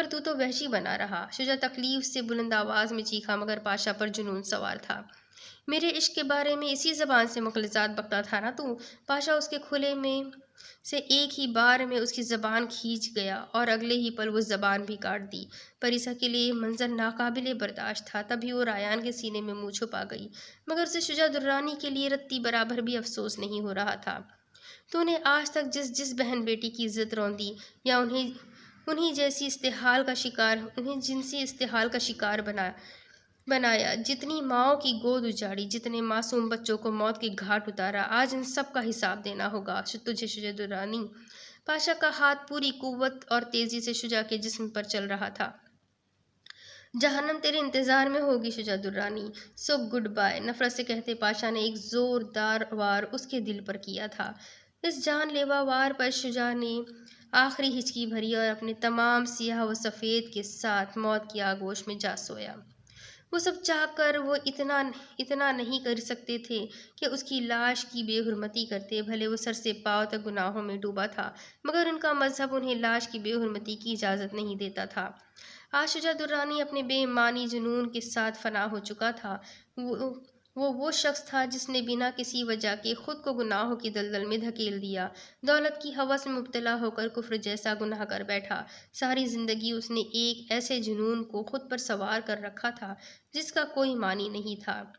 تو تو وحشی بنا رہا۔ شجاع تکلیف سے بلند آواز میں چیخا مگر پاشا پر جنون سوار تھا۔ میرے عشق کے بارے میں اسی زبان سے مغالطات بکتا تھا نا تو؟ پاشا اس کے کھلے میں سے ایک ہی بار میں اس کی زبان کھینچ گیا اور اگلے ہی پل وہ زبان بھی کاٹ دی۔ پریسا کے لیے یہ منظر ناقابل برداشت تھا، تبھی وہ ریان کے سینے میں منہ چھپا گئی، مگر اسے شجاع الدرانی کے لیے رتی برابر بھی افسوس نہیں ہو رہا تھا۔ تو نے آج تک جس بہن بیٹی کی عزت روندی یا انہیں جنسی استحال کا شکار بنایا، جتنی ماؤں کی گود اجاڑی، جتنے معصوم بچوں کو موت کے گھاٹ اتارا، آج ان سب کا حساب دینا ہوگا تجھے شجاع الدرانی۔ پاشا کا ہاتھ پوری قوت اور تیزی سے شجاع کے جسم پر چل رہا تھا۔ جہنم تیرے انتظار میں ہوگی شجاع الدرانی، سو گڈ بائے، نفرت سے کہتے پاشا نے ایک زوردار وار اس کے دل پر کیا تھا۔ اس جان لیوا وار پر شجاع نے آخری ہچکی بھری اور اپنے تمام سیاہ و سفید کے ساتھ موت کی آغوش میں جا سویا۔ وہ سب چاہ کر وہ اتنا نہیں کر سکتے تھے کہ اس کی لاش کی بے حرمتی کرتے، بھلے وہ سر سے پاؤں تک گناہوں میں ڈوبا تھا، مگر ان کا مذہب انہیں لاش کی بے حرمتی کی اجازت نہیں دیتا تھا۔ آج شجاع الدرانی اپنے بے معنی جنون کے ساتھ فنا ہو چکا تھا۔ وہ شخص تھا جس نے بنا کسی وجہ کے خود کو گناہوں کی دلدل میں دھکیل دیا، دولت کی ہوس میں مبتلا ہو کر کفر جیسا گناہ کر بیٹھا۔ ساری زندگی اس نے ایک ایسے جنون کو خود پر سوار کر رکھا تھا جس کا کوئی معنی نہیں تھا۔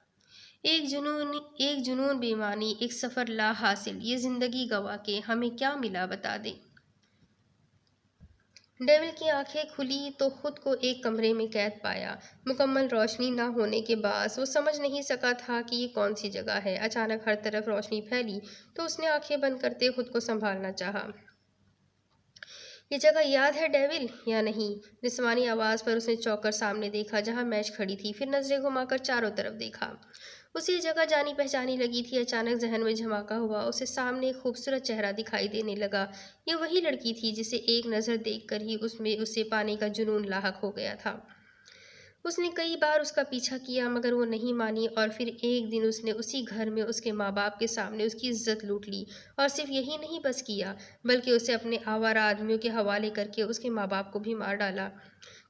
ایک جنون بے معنی، ایک سفر لا حاصل۔ یہ زندگی گنوا کے ہمیں کیا ملا بتا دے؟ ڈیول کی آنکھیں کھلی تو خود کو ایک کمرے میں قید پایا۔ مکمل روشنی نہ ہونے کے باعث وہ سمجھ نہیں سکا تھا کہ یہ کون سی جگہ ہے۔ اچانک ہر طرف روشنی پھیلی تو اس نے آنکھیں بند کرتے خود کو سنبھالنا چاہا۔ یہ جگہ یاد ہے ڈیول یا نہیں؟ جسمانی آواز پر اس نے چونک کر سامنے دیکھا جہاں میش کھڑی تھی، پھر نظریں گھما کر چاروں طرف دیکھا۔ اسے یہ جگہ جانی پہچانی لگی تھی۔ اچانک ذہن میں جھماکا ہوا، اسے سامنے ایک خوبصورت چہرہ دکھائی دینے لگا۔ یہ وہی لڑکی تھی جسے ایک نظر دیکھ کر ہی اس میں اسے پانے کا جنون لاحق ہو گیا تھا۔ اس نے کئی بار اس کا پیچھا کیا مگر وہ نہیں مانی، اور پھر ایک دن اس نے اسی گھر میں اس کے ماں باپ کے سامنے اس کی عزت لوٹ لی، اور صرف یہی نہیں بس کیا بلکہ اسے اپنے آوارہ آدمیوں کے حوالے کر کے اس کے ماں باپ کو بھی مار ڈالا۔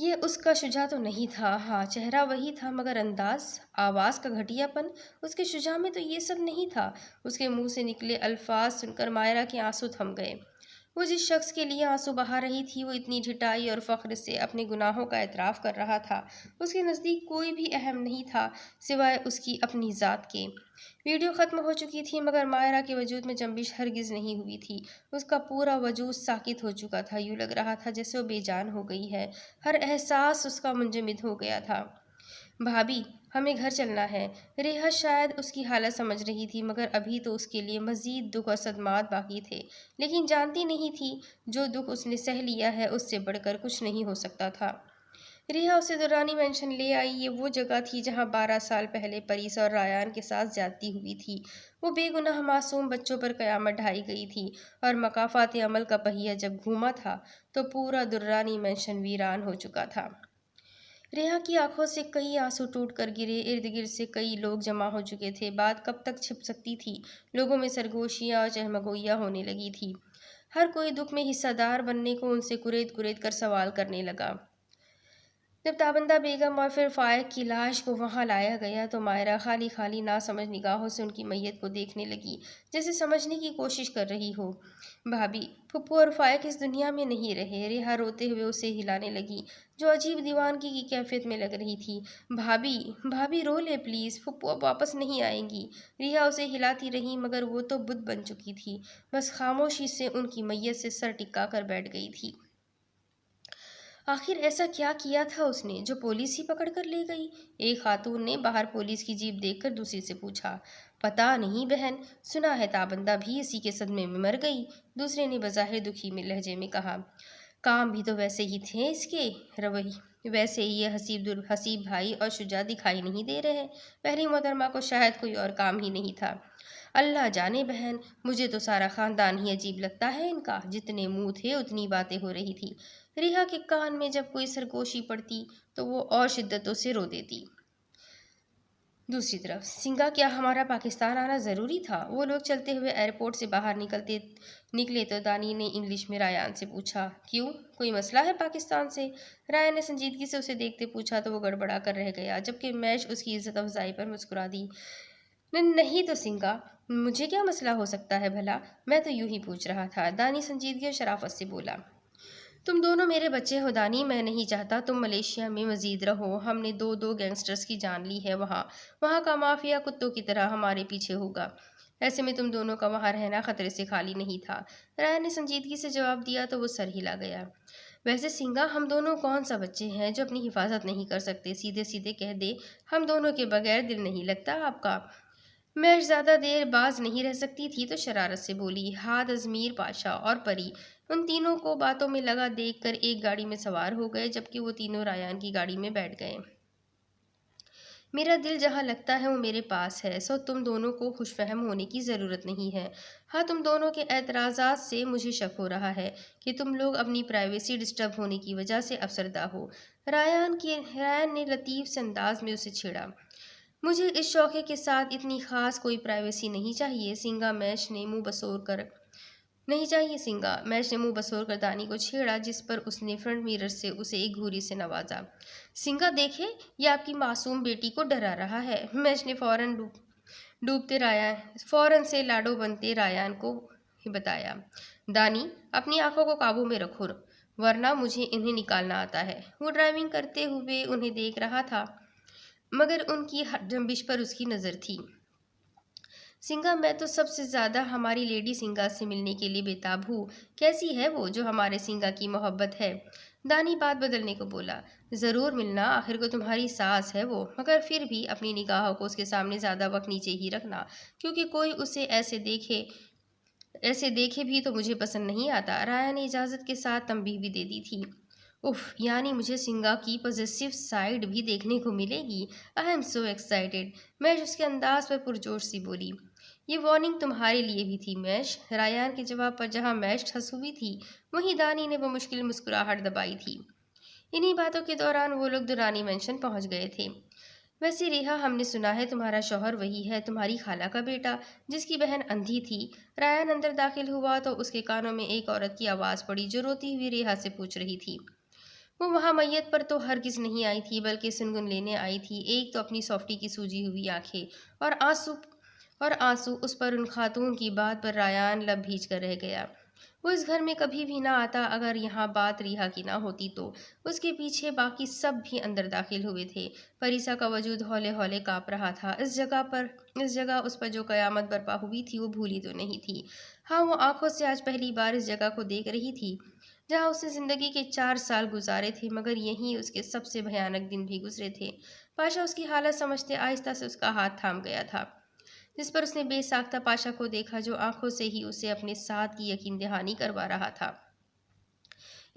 یہ اس کا شجاع تو نہیں تھا، ہاں چہرہ وہی تھا مگر انداز، آواز کا گھٹیا پن، اس کے شجاع میں تو یہ سب نہیں تھا۔ اس کے منہ سے نکلے الفاظ سن کر مائرہ کے آنسو تھم گئے۔ وہ جس شخص کے لیے آنسو بہا رہی تھی وہ اتنی ڈھٹائی اور فخر سے اپنے گناہوں کا اعتراف کر رہا تھا۔ اس کے نزدیک کوئی بھی اہم نہیں تھا سوائے اس کی اپنی ذات کے۔ ویڈیو ختم ہو چکی تھی مگر مائرہ کے وجود میں جنبش ہرگز نہیں ہوئی تھی۔ اس کا پورا وجود ساکت ہو چکا تھا، یوں لگ رہا تھا جیسے وہ بے جان ہو گئی ہے۔ ہر احساس اس کا منجمد ہو گیا تھا۔ بھابھی، ہمیں گھر چلنا ہے۔ ریحا شاید اس کی حالت سمجھ رہی تھی مگر ابھی تو اس کے لیے مزید دکھ اور صدمات باقی تھے، لیکن جانتی نہیں تھی جو دکھ اس نے سہ لیا ہے اس سے بڑھ کر کچھ نہیں ہو سکتا تھا۔ ریحا اسے درانی مینشن لے آئی۔ یہ وہ جگہ تھی جہاں 12 سال پہلے پریسا اور رایان کے ساتھ زیادتی ہوئی تھی۔ وہ بے گناہ معصوم بچوں پر قیامت ڈھائی گئی تھی اور مکافات عمل کا پہیہ جب گھوما تھا تو پورا درانی مینشن ویران ہو چکا تھا۔ ریحا کی آنکھوں سے کئی آنسو ٹوٹ کر گرے، ارد گرد سے کئی لوگ جمع ہو چکے تھے۔ بات کب تک چھپ سکتی تھی؟ لوگوں میں سرگوشیاں اور چہمگوئیاں ہونے لگی تھی۔ ہر کوئی دکھ میں حصہ دار بننے کو ان سے کرید کرید کر سوال کرنے لگا۔ جب تابندہ بیگم اور پھر فائق کی لاش کو وہاں لایا گیا تو مائرہ خالی خالی ناسمجھ نگاہوں سے ان کی میت کو دیکھنے لگی، جیسے سمجھنے کی کوشش کر رہی ہو۔ بھابھی، پھپھو اور فائق اس دنیا میں نہیں رہے۔ ریحا روتے ہوئے اسے ہلانے لگی، جو عجیب دیوانگی کی کیفیت میں لگ رہی تھی۔ بھابھی، بھابھی رو لے پلیز، پھپھو اب واپس نہیں آئیں گی۔ ریحا اسے ہلاتی رہی مگر وہ تو بت بن چکی تھی، بس خاموشی سے ان کی میت سے سر ٹکا کر بیٹھ گئی تھی۔ آخر ایسا کیا کیا تھا اس نے جو پولیس ہی پکڑ کر لے گئی؟ ایک خاتون نے باہر پولیس کی جیپ دیکھ کر دوسری سے پوچھا۔ پتہ نہیں بہن، سنا ہے تابندہ بھی اسی کے صدمے میں مر گئی، دوسرے نے بظاہر دکھی میں لہجے میں کہا۔ کام بھی تو ویسے ہی تھے اس کے، ویسے ہی یہ حسیب بھائی اور شجاع دکھائی نہیں دے رہے۔ پہلی محترمہ کو شاید کوئی اور کام ہی نہیں تھا۔ اللہ جانے بہن، مجھے تو سارا خاندان ہی عجیب لگتا ہے ان کا، جتنے منہ تھے اتنی باتیں ہو رہی تھی۔ ریحا کے کان میں جب کوئی سرگوشی پڑتی تو وہ اور شدتوں سے رو دیتی۔ دوسری طرف سنگا، کیا ہمارا پاکستان آنا ضروری تھا؟ وہ لوگ چلتے ہوئے ایئرپورٹ سے باہر نکلے تو دانی نے انگلش میں رایان سے پوچھا، کیوں، کوئی مسئلہ ہے پاکستان سے؟ رایان نے سنجیدگی سے اسے دیکھتے پوچھا تو وہ گڑبڑا کر رہ گیا، جبکہ میش اس کی عزت افزائی پر مسکرا دی۔ نہیں تو سنگا، مجھے کیا مسئلہ ہو سکتا ہے بھلا، میں تو یوں ہی پوچھ رہا تھا۔ دانی سنجیدگی اور شرافت سے بولا۔ تم دونوں میرے بچے ہو دانی، میں نہیں چاہتا تم ملیشیا میں مزید رہو۔ ہم نے دو گینگسٹرز کی جان لی ہے، وہاں کا مافیا کتوں کی طرح ہمارے پیچھے ہوگا۔ ایسے میں تم دونوں کا وہاں رہنا خطرے سے خالی نہیں تھا۔ رایان نے سنجیدگی سے جواب دیا تو وہ سر ہلا گیا۔ ویسے سنگا، ہم دونوں کون سا بچے ہیں جو اپنی حفاظت نہیں کر سکتے؟ سیدھے سیدھے کہہ دے، ہم دونوں کے بغیر دل نہیں لگتا آپ کا۔ میش زیادہ دیر باز نہیں رہ سکتی تھی تو شرارت سے بولی۔ ہاتھ ازمیر پاشا اور پری ان تینوں کو باتوں میں لگا دیکھ کر ایک گاڑی میں سوار ہو گئے، جبکہ وہ تینوں رایان کی گاڑی میں بیٹھ گئے۔ میرا دل جہاں لگتا ہے وہ میرے پاس ہے، سو تم دونوں کو خوش فہم ہونے کی ضرورت نہیں ہے۔ ہاں، تم دونوں کے اعتراضات سے مجھے شک ہو رہا ہے کہ تم لوگ اپنی پرائیویسی ڈسٹرب ہونے کی وجہ سے افسردہ ہو۔ رایان نے لطیف سے انداز میں اسے چھیڑا۔ مجھے اس شوقے کے ساتھ اتنی خاص کوئی پرائیویسی نہیں چاہیے سنگا، میش نے منہ بسور کر دانی کو چھیڑا، جس پر اس نے فرنٹ میرر سے اسے ایک گھوری سے نوازا۔ سنگا دیکھے، یہ آپ کی معصوم بیٹی کو ڈرا رہا ہے، میش نے فوراً سے لاڈو بنتے رایان کو بتایا۔ دانی، اپنی آنکھوں کو قابو میں رکھو ورنہ مجھے انہیں نکالنا آتا ہے۔ وہ ڈرائیونگ کرتے ہوئے انہیں دیکھ رہا تھا مگر ان کی ہر جنبش پر اس کی نظر تھی۔ سنگا، میں تو سب سے زیادہ ہماری لیڈی سنگا سے ملنے کے لیے بےتاب ہوں۔ کیسی ہے وہ جو ہمارے سنگا کی محبت ہے؟ دانی بات بدلنے کو بولا۔ ضرور ملنا، آخر کو تمہاری ساس ہے وہ، مگر پھر بھی اپنی نگاہوں کو اس کے سامنے زیادہ وقت نیچے ہی رکھنا، کیونکہ کوئی اسے ایسے دیکھے بھی تو مجھے پسند نہیں آتا۔ رایا نے اجازت کے ساتھ تنبیہ بھی دے دی تھی۔ اف، یعنی مجھے سنگا کی پوزیسو سائیڈ بھی دیکھنے کو ملے گی۔ آئی ایم سو ایکسائٹیڈ، میش اس کے انداز پر پرجوش سی بولی۔ یہ وارننگ تمہارے لیے بھی تھی میش۔ رایان کے جواب پر جہاں میش ہنس ہوئی تھی وہیں دانی نے وہ مشکل مسکراہٹ دبائی تھی۔ انہی باتوں کے دوران وہ لوگ درانی مینشن پہنچ گئے تھے۔ ویسے ریحا، ہم نے سنا ہے تمہارا شوہر وہی ہے، تمہاری خالہ کا بیٹا جس کی بہن اندھی تھی۔ رایان اندر داخل ہوا تو اس کے کانوں میں ایک عورت کی آواز پڑی جو روتی ہوئی ریحا سے پوچھ رہی تھی۔ وہ وہاں میت پر تو ہرگز نہیں آئی تھی بلکہ سنگن لینے آئی تھی، ایک تو اپنی سافٹی کی سوجی ہوئی آنکھیں اور آنسو اس پر ان خاتون کی بات پر ریان لب بھیج کر رہ گیا۔ وہ اس گھر میں کبھی بھی نہ آتا اگر یہاں بات ریحا کی نہ ہوتی تو۔ اس کے پیچھے باقی سب بھی اندر داخل ہوئے تھے۔ پریسا کا وجود ہولے ہولے کانپ رہا تھا۔ اس جگہ اس پر جو قیامت برپا ہوئی تھی وہ بھولی تو نہیں تھی۔ ہاں، وہ آنکھوں سے آج پہلی بار اس جگہ کو دیکھ رہی تھی جہاں اس نے زندگی کے 4 سال گزارے تھے، مگر یہیں اس کے سب سے بھیانک دن بھی گزرے تھے۔ پاشا اس کی حالت سمجھتے آہستہ سے اس کا ہاتھ تھام گیا تھا، جس پر اس نے بے ساختہ پاشا کو دیکھا جو آنکھوں سے ہی اسے اپنے ساتھ کی یقین دہانی کروا رہا تھا۔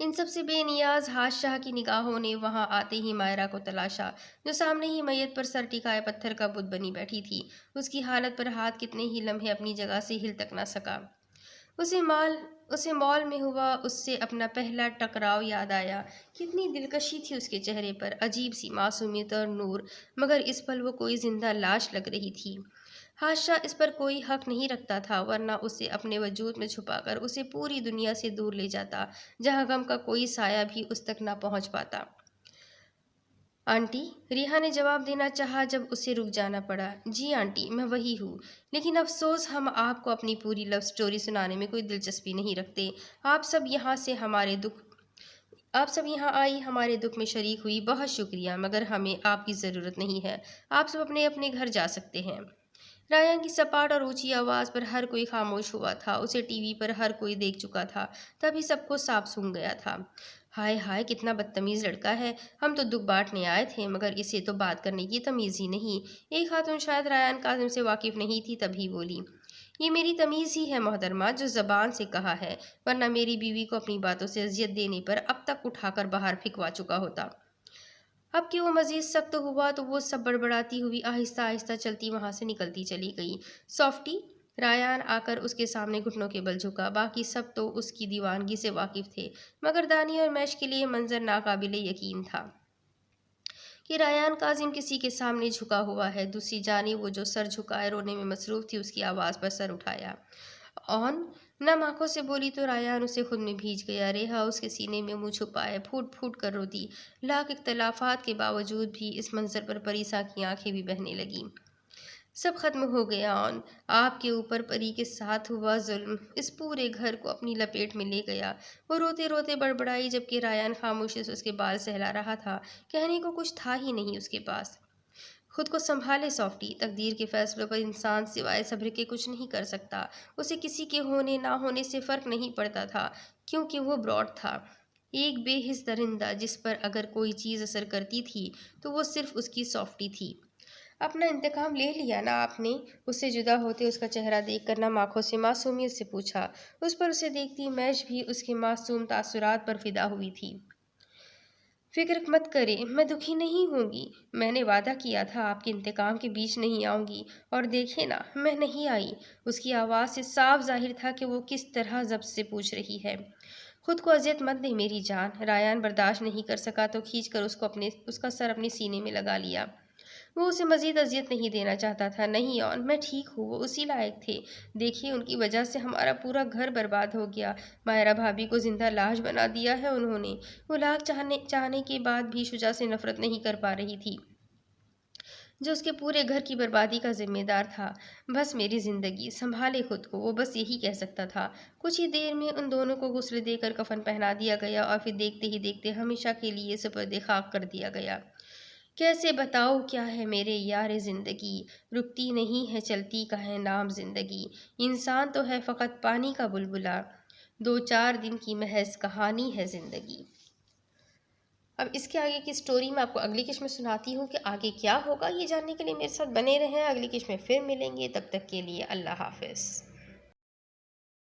ان سب سے بے نیاز ہاشاہ کی نگاہوں نے وہاں آتے ہی مائرہ کو تلاشا، جو سامنے ہی میت پر سر ٹکائے پتھر کا بت بنی بیٹھی تھی۔ اس کی حالت پر ہاتھ کتنے ہی لمحے اپنی جگہ سے ہل تک نہ سکا۔ اسے مال میں ہوا اس سے اپنا پہلا ٹکراؤ یاد آیا۔ کتنی دلکشی تھی اس کے چہرے پر، عجیب سی معصومیت اور نور، مگر اس پل وہ کوئی زندہ لاش لگ رہی تھی۔ ہاشا اس پر کوئی حق نہیں رکھتا تھا، ورنہ اسے اپنے وجود میں چھپا کر اسے پوری دنیا سے دور لے جاتا، جہاں غم کا کوئی سایہ بھی اس تک نہ پہنچ پاتا۔ آنٹی، ریحا نے جواب دینا چاہا جب اسے رک جانا پڑا۔ جی آنٹی، میں وہی ہوں، لیکن افسوس ہم آپ کو اپنی پوری لو سٹوری سنانے میں کوئی دلچسپی نہیں رکھتے۔ آپ سب یہاں آئی ہمارے دکھ میں شریک ہوئی، بہت شکریہ، مگر ہمیں آپ کی ضرورت نہیں ہے۔ آپ سب اپنے اپنے گھر جا سکتے ہیں۔ ریان کی سپاٹ اور اونچی آواز پر ہر کوئی خاموش ہوا تھا۔ اسے ٹی وی پر ہر کوئی دیکھ چکا تھا، تبھی سب کو صاف سونگ گیا تھا۔ ہائے ہائے، کتنا بدتمیز لڑکا ہے، ہم تو دکھ بانٹنے آئے تھے مگر اسے تو بات کرنے کی تمیز ہی نہیں۔ ایک خاتون شاید ریان کاظم سے واقف نہیں تھی، تبھی بولی، یہ میری تمیز ہی ہے محترمہ، جو زبان سے کہا ہے، ورنہ میری بیوی کو اپنی باتوں سے اذیت دینے پر اب تک اٹھا کر باہر پھینکوا چکا ہوتا۔ اب کہ وہ مزید سخت ہوا تو وہ سب بڑبڑاتی ہوئی آہستہ آہستہ چلتی وہاں سے نکلتی چلی گئی۔ سافٹی، ریان آ کر اس کے سامنے گھٹنوں کے بل جھکا۔ باقی سب تو اس کی دیوانگی سے واقف تھے، مگر دانی اور میش کے لیے منظر ناقابل یقین تھا کہ ریان کاظم کسی کے سامنے جھکا ہوا ہے۔ دوسری جانب وہ جو سر جھکائے رونے میں مصروف تھی، اس کی آواز پر سر اٹھایا اون نم آنکھوں سے بولی تو ریان اسے خود میں بھیج گیا۔ ریحا اس کے سینے میں منہ چھپائے پھوٹ پھوٹ کر روتی، لاکھ اختلافات کے باوجود بھی اس منظر پر پریسا کی آنکھیں بھی بہنے لگیں۔ سب ختم ہو گیا اون، آپ کے اوپر پری کے ساتھ ہوا ظلم اس پورے گھر کو اپنی لپیٹ میں لے گیا۔ وہ روتے روتے بڑبڑائی، جبکہ ریان خاموشی سے اس کے بال سہلا رہا تھا۔ کہنے کو کچھ تھا ہی نہیں اس کے پاس۔ خود کو سنبھالے سافٹی، تقدیر کے فیصلوں پر انسان سوائے صبر کے کچھ نہیں کر سکتا۔ اسے کسی کے ہونے نہ ہونے سے فرق نہیں پڑتا تھا، کیونکہ وہ براڈ تھا، ایک بے حس درندہ جس پر اگر کوئی چیز اثر کرتی تھی تو وہ صرف اس کی سافٹی تھی۔ اپنا انتقام لے لیا نا آپ نے؟ اس سے جدا ہوتے اس کا چہرہ دیکھ کر نم آنکھوں سے معصومیت سے پوچھا۔ اس پر اسے دیکھتی میش بھی اس کے معصوم تاثرات پر فدا ہوئی تھی۔ فکر مت کرے، میں دکھی نہیں ہوں گی، میں نے وعدہ کیا تھا آپ کے انتقام کے بیچ نہیں آؤں گی، اور دیکھے نا، میں نہیں آئی۔ اس کی آواز سے صاف ظاہر تھا کہ وہ کس طرح ضبط سے پوچھ رہی ہے۔ خود کو اذیت مت دے میری جان۔ ریان برداشت نہیں کر سکا تو کھینچ کر اس کا سر اپنے سینے میں لگا لیا۔ وہ اسے مزید اذیت نہیں دینا چاہتا تھا۔ نہیں اون، میں ٹھیک ہوں، وہ اسی لائق تھے۔ دیکھیے، ان کی وجہ سے ہمارا پورا گھر برباد ہو گیا۔ مائرہ بھابھی کو زندہ لاش بنا دیا ہے انہوں نے۔ وہ لاکھ چاہنے کے بعد بھی شجاع سے نفرت نہیں کر پا رہی تھی، جو اس کے پورے گھر کی بربادی کا ذمہ دار تھا۔ بس میری زندگی، سنبھالے خود کو، وہ بس یہی کہہ سکتا تھا۔ کچھ ہی دیر میں ان دونوں کو غسل دے کر کفن پہنا دیا گیا اور پھر دیکھتے ہی دیکھتے ہمیشہ کے لیے سپرد خاک کر دیا گیا۔ کیسے بتاؤ کیا ہے میرے یار زندگی، رکتی نہیں ہے چلتی کا ہے نام زندگی، انسان تو ہے فقط پانی کا بلبلا، 2-4 دن کی محض کہانی ہے زندگی۔ اب اس کے آگے کی سٹوری میں آپ کو اگلی قسط میں سناتی ہوں کہ آگے کیا ہوگا۔ یہ جاننے کے لیے میرے ساتھ بنے رہیں، اگلی قسط میں پھر ملیں گے، تب تک کے لیے اللہ حافظ۔